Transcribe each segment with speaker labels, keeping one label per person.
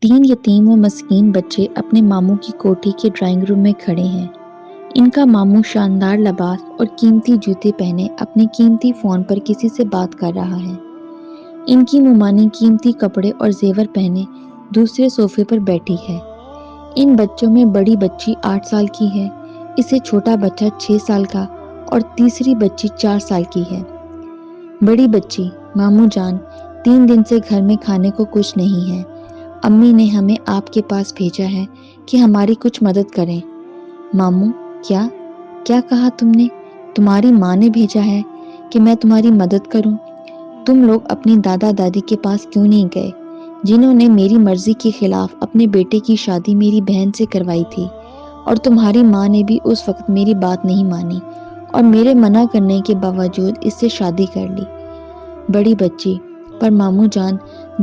Speaker 1: تین یتیم و مسکین بچے اپنے ماموں کی کوٹھی کے ڈرائنگ روم میں کھڑے ہیں۔ ان کا ماموں شاندار لباس اور قیمتی جوتے پہنے اپنے قیمتی فون پر کسی سے بات کر رہا ہے۔ ان کی ممانی قیمتی کپڑے اور زیور پہنے دوسرے صوفے پر بیٹھی ہے۔ ان بچوں میں بڑی بچی 8 سال کی ہے، اسے چھوٹا بچہ 6 سال کا اور تیسری بچی 4 سال کی ہے۔ بڑی بچی: ماموں جان، 3 دن سے گھر میں کھانے کو کچھ نہیں ہے۔ امی نے ہمیں آپ کے پاس بھیجا ہے کہ ہماری کچھ مدد کریں۔ ماموں: کیا کہا تم نے؟ تمہاری ماں نے بھیجا ہے کہ میں تمہاری مدد کروں؟ تم لوگ اپنی دادا دادی کے پاس کیوں نہیں گئے، جنہوں نے میری مرضی کے خلاف اپنے بیٹے کی شادی میری بہن سے کروائی تھی؟ اور تمہاری ماں نے بھی اس وقت میری بات نہیں مانی اور میرے منع کرنے کے باوجود اس سے شادی کر لی۔ بڑی بچی: پر ماموں جان،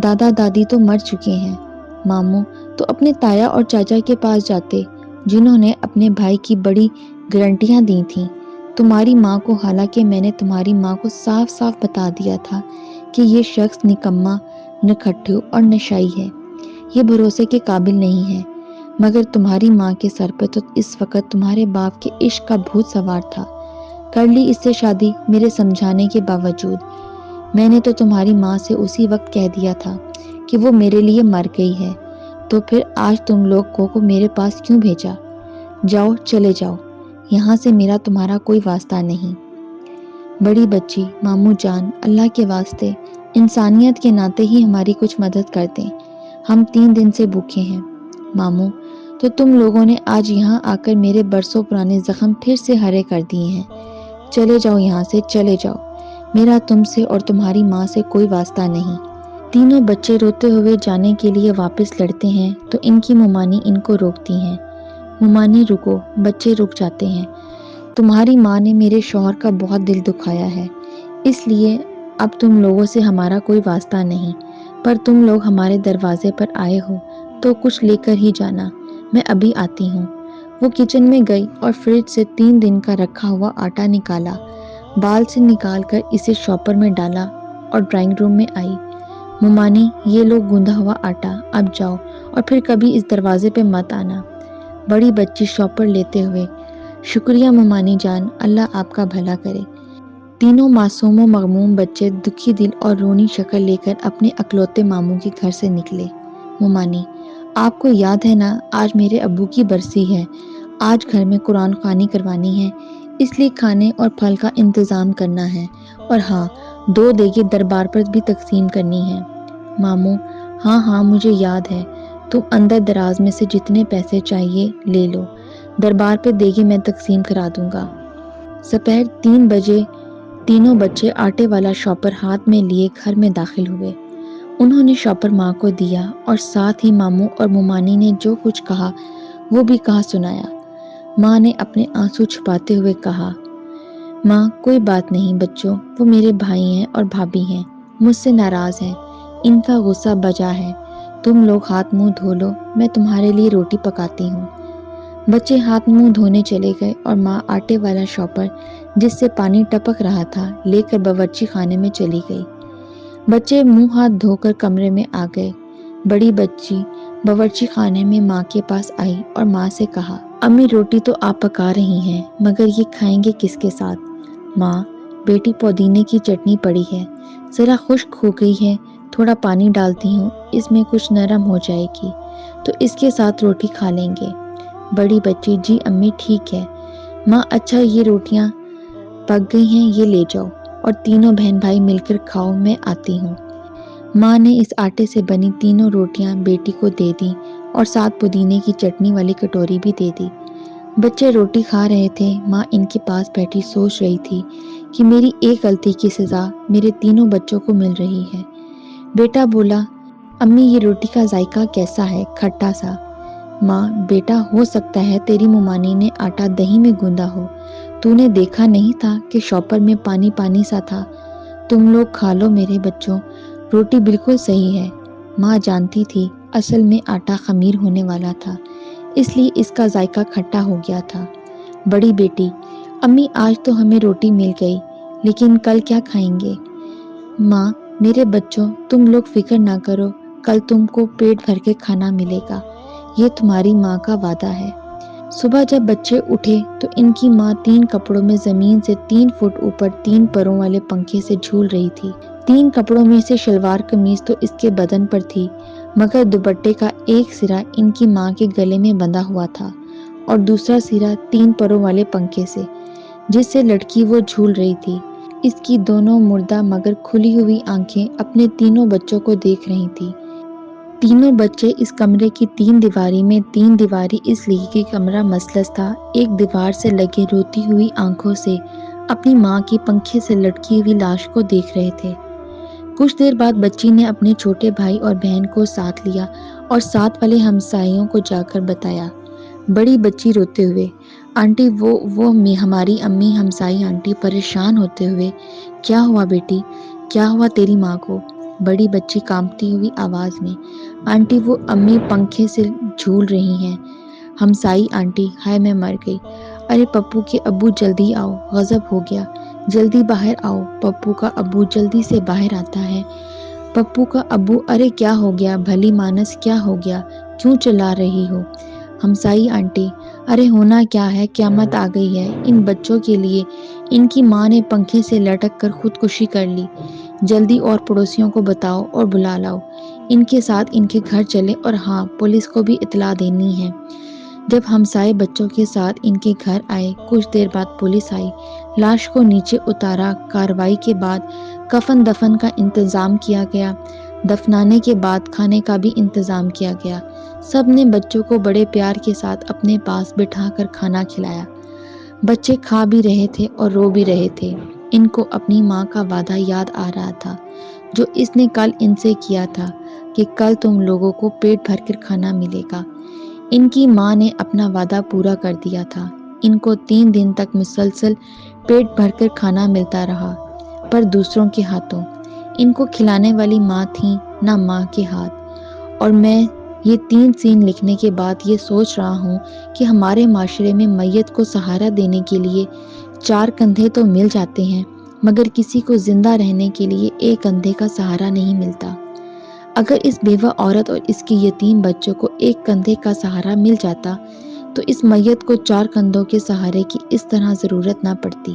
Speaker 1: دادا دادی تو مر چکے ہیں۔ ماموں: تو اپنے تایا اور چاچا کے پاس جاتے، جنہوں نے اپنے بھائی کی بڑی گارنٹیاں دی تھیں۔ تمہاری ماں کو، حالانکہ میں نے تمہاری ماں کو صاف صاف بتا دیا تھا کہ یہ شخص نکما، نکھٹو اور نشائی ہے، یہ بھروسے کے قابل نہیں ہے، مگر تمہاری ماں کے سر پہ تو اس وقت تمہارے باپ کے عشق کا بھوت سوار تھا۔ کر لی اس سے شادی میرے سمجھانے کے باوجود۔ میں نے تو تمہاری ماں سے اسی وقت کہہ دیا تھا کہ وہ میرے لیے مر گئی ہے، تو پھر آج تم لوگ کو میرے پاس کیوں بھیجا؟ جاؤ، چلے جاؤ، یہاں سے میرا تمہارا کوئی واسطہ نہیں۔ بڑی بچی: ماموں جان، اللہ کے واسطے انسانیت کے ناطے ہی ہماری کچھ مدد کر دیں، ہم 3 دن سے بھوکے ہیں۔ ماموں: تو تم لوگوں نے آج یہاں آ کر میرے برسوں پرانے زخم پھر سے ہرے کر دیے ہیں۔ چلے جاؤ یہاں سے، چلے جاؤ، میرا تم سے اور تمہاری ماں سے کوئی واسطہ نہیں۔ تینوں بچے روتے ہوئے جانے کے لیے واپس لڑتے ہیں تو ان کی ممانی ان کو روکتی ہیں۔ ممانی: رکو، بچے رک جاتے ہیں۔ تمہاری ماں نے میرے شوہر کا بہت دل دکھایا ہے، اس لیے اب تم لوگوں سے ہمارا کوئی واسطہ نہیں، پر تم لوگ ہمارے دروازے پر آئے ہو تو کچھ لے کر ہی جانا، میں ابھی آتی ہوں۔ وہ کچن میں گئی اور فریج سے 3 دن کا رکھا ہوا آٹا نکالا، بال سے نکال کر اسے شاپر میں ڈالا اور ڈرائنگ روم میں آئی۔ ممانی: یہ لو گوندھا ہوا آٹا، اب جاؤ اور پھر کبھی اس دروازے پہ مت آنا۔ بڑی بچی شاپر لیتے ہوئے: شکریہ ممانی جان، اللہ آپ کا بھلا کرے۔ تینوں معصوم و مغموم بچے دکھی دل اور رونی شکل لے کر اپنے اکلوتے ماموں کے گھر سے نکلے۔ ممانی: آپ کو یاد ہے نا، آج میرے ابو کی برسی ہے، آج گھر میں قرآن خوانی کروانی ہے، اس لیے کھانے اور پھل کا انتظام کرنا ہے، اور ہاں، 2 دیگیں دربار پر بھی تقسیم کرنی ہیں۔ ماموں: ہاں مجھے یاد ہے، تم اندر دراز میں سے جتنے پیسے چاہیے لے لو، دربار پہ دیگیں میں تقسیم کرا دوں گا۔ سپہر 3 بجے تینوں بچے آٹے والا شاپر ہاتھ میں لیے گھر میں داخل ہوئے۔ انہوں نے شاپر ماں کو دیا اور ساتھ ہی ماموں اور ممانی نے جو کچھ کہا وہ بھی کہا سنایا۔ ماں نے اپنے آنسو چھپاتے ہوئے کہا: ماں، کوئی بات نہیں بچوں، وہ میرے بھائی ہیں اور بھابھی ہیں، مجھ سے ناراض ہیں، ان کا غصہ بجا ہے، تم لوگ ہاتھ منہ دھو لو، میں تمہارے لیے روٹی پکاتی ہوں۔ بچے ہاتھ منہ دھونے چلے گئے اور ماں آٹے والا شاپر جس سے پانی ٹپک رہا تھا لے کر باورچی خانے میں چلی گئی۔ بچے منہ ہاتھ دھو کر کمرے میں آ گئے۔ بڑی بچی باورچی خانے میں ماں کے پاس آئی اور ماں سے کہا: امی، روٹی تو آپ پکا رہی ہیں، مگر یہ کھائیں گے کس کے ساتھ؟ ماں: بیٹی، پودینے کی چٹنی پڑی ہے، ذرا خشک ہو گئی ہے، تھوڑا پانی ڈالتی ہوں، اس میں کچھ نرم ہو جائے گی تو اس کے ساتھ روٹی کھا لیں گے۔ بڑی بچی: جی امی، ٹھیک ہے۔ ماں: اچھا، یہ روٹیاں پک گئی ہیں، یہ لے جاؤ اور تینوں بہن بھائی مل کر کھاؤ، میں آتی ہوں۔ ماں نے اس آٹے سے بنی تینوں روٹیاں بیٹی کو دے دیں اور ساتھ پودینے کی چٹنی والی کٹوری بھی دے دی۔ بچے روٹی کھا رہے تھے، ماں ان کے پاس بیٹھی سوچ رہی تھی کہ میری ایک غلطی کی سزا میرے تینوں بچوں کو مل رہی ہے۔ بیٹا بولا: امی، یہ روٹی کا ذائقہ کیسا ہے، کھٹا سا؟ ماں: بیٹا، ہو سکتا ہے تیری ممانی نے آٹا دہی میں گوندا ہو، تو نے دیکھا نہیں تھا کہ شاپر میں پانی پانی سا تھا؟ تم لوگ کھا لو میرے بچوں، روٹی بالکل صحیح ہے۔ ماں جانتی تھی اصل میں آٹا خمیر ہونے والا تھا، اس لیے اس کا ذائقہ کھٹا ہو گیا تھا۔ بڑی بیٹی: امی، آج تو ہمیں روٹی مل گئی، لیکن کل کیا کھائیں گے؟ ماں: میرے بچوں، تم لوگ فکر نہ کرو، کل تم کو پیٹ بھر کے کھانا ملے گا، یہ تمہاری ماں کا وعدہ ہے۔ صبح جب بچے اٹھے تو ان کی ماں 3 کپڑوں میں زمین سے 3 فٹ اوپر 3 پروں والے پنکھے سے جھول رہی تھی۔ 3 کپڑوں میں سے شلوار قمیض تو اس کے بدن پر تھی، مگر دوپٹے کا ایک سرا ان کی ماں کے گلے میں بندھا ہوا تھا اور دوسرا سرا 3 پروں والے پنکھے سے، جس سے لٹکی وہ جھول رہی تھی۔ اس کی دونوں مردہ مگر کھلی ہوئی آنکھیں اپنے تینوں بچوں کو دیکھ رہی تھی۔ تینوں بچے اس کمرے کی 3 دیواری میں 3 دیواری اس لیے کہ کمرہ مثلث تھا، ایک دیوار سے لگے روتی ہوئی آنکھوں سے اپنی ماں کی پنکھے سے لٹکی ہوئی لاش کو دیکھ رہے تھے۔ کچھ دیر بعد بچی نے اپنے چھوٹے بھائی اور بہن کو ساتھ لیا اور ساتھ والے ہمسائیوں کو جا کر بتایا۔ بڑی بچی روتے ہوئے، آنٹی وہ ہماری امی ہمسائی آنٹی پریشان ہوتے ہوئے، کیا ہوا بیٹی، کیا ہوا تیری ماں کو؟ بڑی بچی کانپتی ہوئی آواز میں، آنٹی وہ امی پنکھے سے جھول رہی ہیں۔ ہمسائی آنٹی، ہائے میں مر گئی، ارے پپو کے ابو جلدی آؤ، غضب ہو گیا، جلدی باہر آؤ، پپو کا ابو جلدی سے باہر آتا ہے۔ پپو کا ابو، ارے کیا ہو گیا بھلی مانس، کیا ہو گیا، کیوں چلا رہی ہو؟ ہمسائی آنٹی، ارے ہونا کیا ہے، قیامت آ گئی ہے ان بچوں کے لیے، ان کی ماں نے پنکھے سے لٹک کر خودکشی کر لی، جلدی اور پڑوسیوں کو بتاؤ اور بلا لاؤ، ان کے ساتھ ان کے گھر چلے، اور ہاں پولیس کو بھی اطلاع دینی ہے۔ جب ہمسائے بچوں کے ساتھ ان کے گھر آئے، کچھ دیر بعد پولیس آئی، لاش کو نیچے اتارا، کارروائی کے بعد کفن دفن کا انتظام کیا گیا، دفنانے کے بعد کھانے کا بھی انتظام کیا گیا، سب نے بچوں کو بڑے پیار کے ساتھ اپنے پاس بٹھا کر کھانا کھلایا۔ بچے کھا بھی رہے تھے اور رو بھی رہے تھے، ان کو اپنی ماں کا وعدہ یاد آ رہا تھا جو اس نے کل ان سے کیا تھا کہ کل تم لوگوں کو پیٹ بھر کر کھانا ملے گا۔ ان کی ماں نے اپنا وعدہ پورا کر دیا تھا، ان کو 3 دن تک مسلسل پیٹ بھر کر کھانا ملتا رہا، پر دوسروں کے ہاتھوں۔ ان کو کھلانے والی ماں تھی نہ ماں کے ہاتھ۔ اور میں یہ 3 سین لکھنے کے بعد یہ سوچ رہا ہوں کہ ہمارے معاشرے میں میت کو سہارا دینے کے لیے 4 کندھے تو مل جاتے ہیں، مگر کسی کو زندہ رہنے کے لیے ایک کندھے کا سہارا نہیں ملتا۔ اگر اس بیوہ عورت اور اس کے یتیم بچوں کو ایک کندھے کا سہارا مل جاتا تو اس میت کو 4 کندھوں کے سہارے کی اس طرح ضرورت نہ پڑتی۔